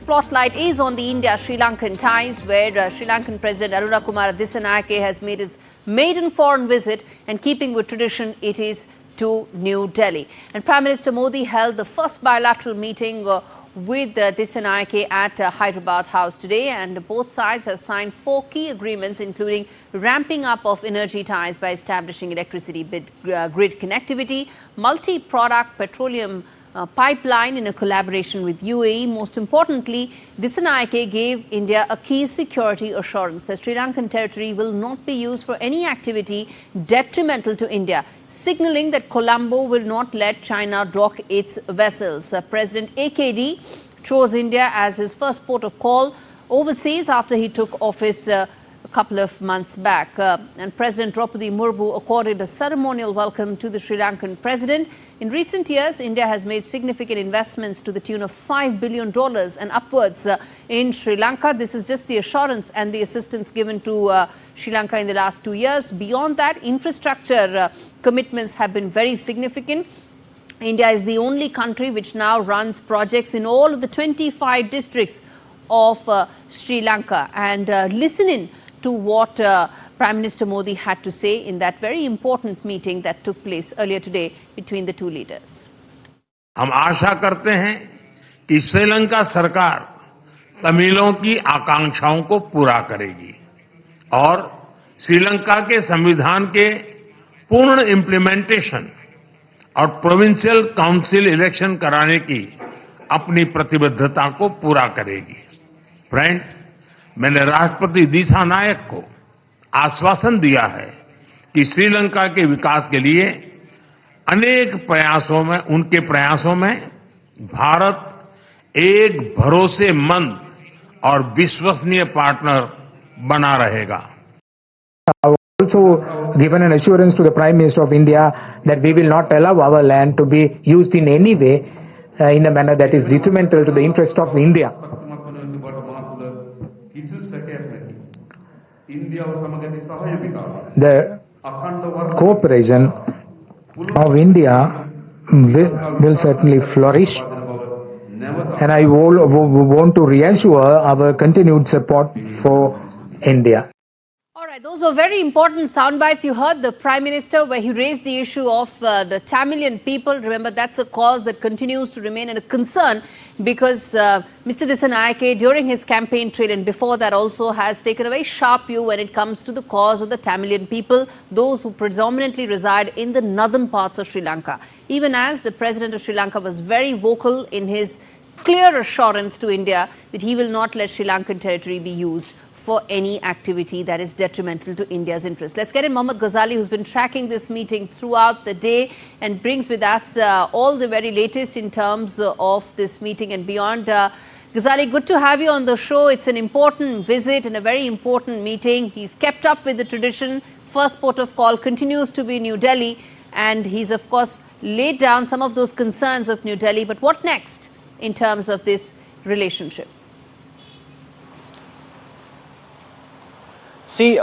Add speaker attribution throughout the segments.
Speaker 1: spotlight is on the India-Sri Lankan ties, where Sri Lankan President Kumara Dissanayake has made his maiden foreign visit, and keeping with tradition, it is to New Delhi. And Prime Minister Modi held the first bilateral meeting with Dissanayake at Hyderabad House today, and both sides have signed 4 key agreements, including ramping up of energy ties by establishing electricity grid connectivity, multi-product petroleum pipeline in a collaboration with UAE. Most importantly, Dissanayake gave India a key security assurance that Sri Lankan territory will not be used for any activity detrimental to India, signalling that Colombo will not let China dock its vessels. President AKD chose India as his first port of call overseas after he took office a couple of months back. And President Draupadi Murmu accorded a ceremonial welcome to the Sri Lankan president. In recent years, India has made significant investments to the tune of $5 billion and upwards in Sri Lanka. This is just the assurance and the assistance given to Sri Lanka in the last 2 years. Beyond that, infrastructure commitments have been very significant. India is the only country which now runs projects in all of the 25 districts of Sri Lanka. And listen in to what Prime Minister Modi had to say in that very important meeting that took place earlier today between the two leaders.
Speaker 2: हम आशा करते हैं कि श्रीलंका सरकार तमिलों की आकांक्षाओं को पूरा करेगी और श्रीलंका के संविधान के पूर्ण इम्प्लीमेंटेशन और प्रोविंशियल काउंसिल इलेक्शन कराने की अपनी प्रतिबद्धता को पूरा करेगी। फ्रेंड्स, मैंने राष्ट्रपति दिसानायक को आश्वासन दिया है कि श्रीलंका के विकास के लिए अनेक प्रयासों में, उनके प्रयासों में भारत एक भरोसेमंद और विश्वसनीय पार्टनर बना रहेगा।
Speaker 3: Also given an assurance to the Prime Minister of India that we will not allow our land to be used in any way in a manner that is detrimental to the interest of India. The cooperation of India will certainly flourish, and I want to reassure our continued support for India.
Speaker 1: All right, those were very important sound bites. You heard the Prime Minister where he raised the issue of the Tamilian people. Remember, that's a cause that continues to remain a concern because Mr. Dissanayake, during his campaign trail and before that also, has taken a very sharp view when it comes to the cause of the Tamilian people, those who predominantly reside in the northern parts of Sri Lanka. Even as the President of Sri Lanka was very vocal in his clear assurance to India that he will not let Sri Lankan territory be used for any activity that is detrimental to India's interest. Let's get in Mohammed Ghazali, who's been tracking this meeting throughout the day and brings with us all the very latest in terms of this meeting and beyond. Ghazali, good to have you on the show. It's an important visit and a very important meeting. He's kept up with the tradition. First port of call continues to be New Delhi, and he's, of course, laid down some of those concerns of New Delhi. But what next in terms of this relationship?
Speaker 4: See,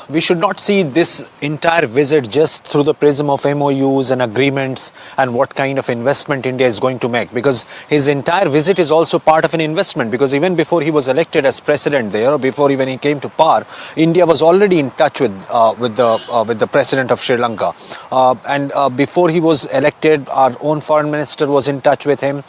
Speaker 4: we should not see this entire visit just through the prism of MOUs and agreements and what kind of investment India is going to make, because his entire visit is also part of an investment, because even before he was elected as president there, or before even he came to power, India was already in touch with the president of Sri Lanka. And before he was elected, our own foreign minister was in touch with him.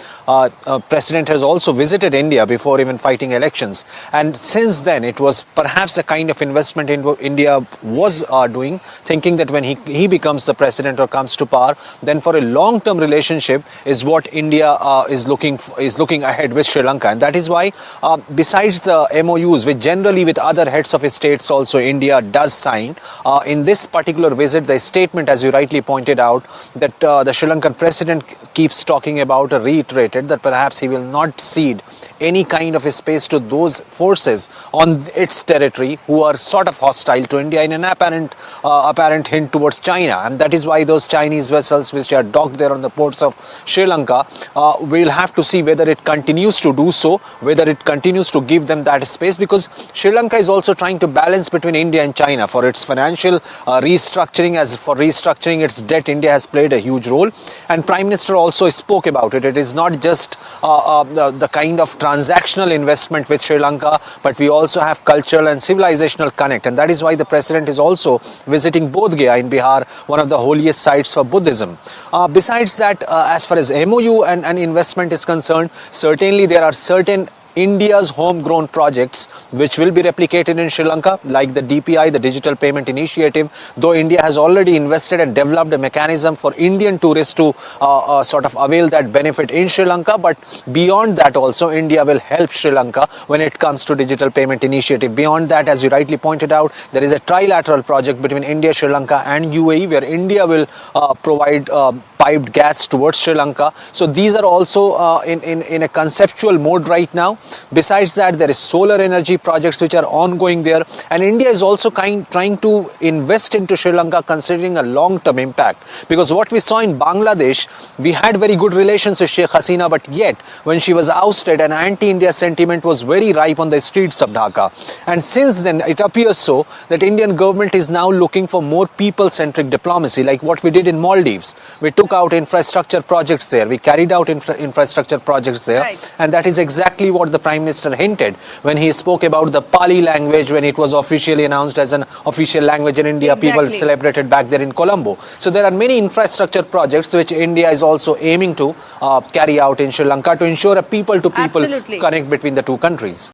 Speaker 4: President has also visited India before even fighting elections. And since then, it was perhaps a kind of investment India was doing, thinking that when he becomes the president or comes to power, then for a long-term relationship is what India is looking ahead with Sri Lanka. And that is why, besides the MOUs, which generally with other heads of states also India does sign, in this particular visit, the statement, as you rightly pointed out, that the Sri Lankan president keeps talking about, reiterated that perhaps he will not cede any kind of a space to those forces on its territory country who are sort of hostile to India in an apparent hint towards China. And that is why those Chinese vessels which are docked there on the ports of Sri Lanka, we'll have to see whether it continues to do so, whether it continues to give them that space, because Sri Lanka is also trying to balance between India and China for its financial restructuring. As for restructuring its debt, India has played a huge role, and Prime Minister also spoke about it. It is not just the kind of transactional investment with Sri Lanka, but we also have cultural and civilizational connect, and that is why the President is also visiting Bodh Gaya in Bihar, one of the holiest sites for Buddhism. Besides that, as far as MOU and investment is concerned, certainly there are certain India's homegrown projects which will be replicated in Sri Lanka, like the DPI, the Digital Payment Initiative, though India has already invested and developed a mechanism for Indian tourists to sort of avail that benefit in Sri Lanka. But beyond that also, India will help Sri Lanka when it comes to Digital Payment Initiative. Beyond that, as you rightly pointed out, there is a trilateral project between India, Sri Lanka and UAE, where India will provide piped gas towards Sri Lanka. So these are also in a conceptual mode right now. Besides that, there is solar energy projects which are ongoing there, and India is also trying to invest into Sri Lanka considering a long-term impact, because what we saw in Bangladesh, we had very good relations with Sheikh Hasina, but yet when she was ousted, an anti-India sentiment was very ripe on the streets of Dhaka. And since then, it appears so that Indian government is now looking for more people-centric diplomacy, like what we did in Maldives. We took out infrastructure projects there, we carried out infrastructure projects there, right. And that is exactly what the Prime Minister hinted when he spoke about the Pali language when it was officially announced as an official language in India. Exactly. People celebrated back there in Colombo. So there are many infrastructure projects which India is also aiming to carry out in Sri Lanka to ensure a people-to-people connect between the two countries.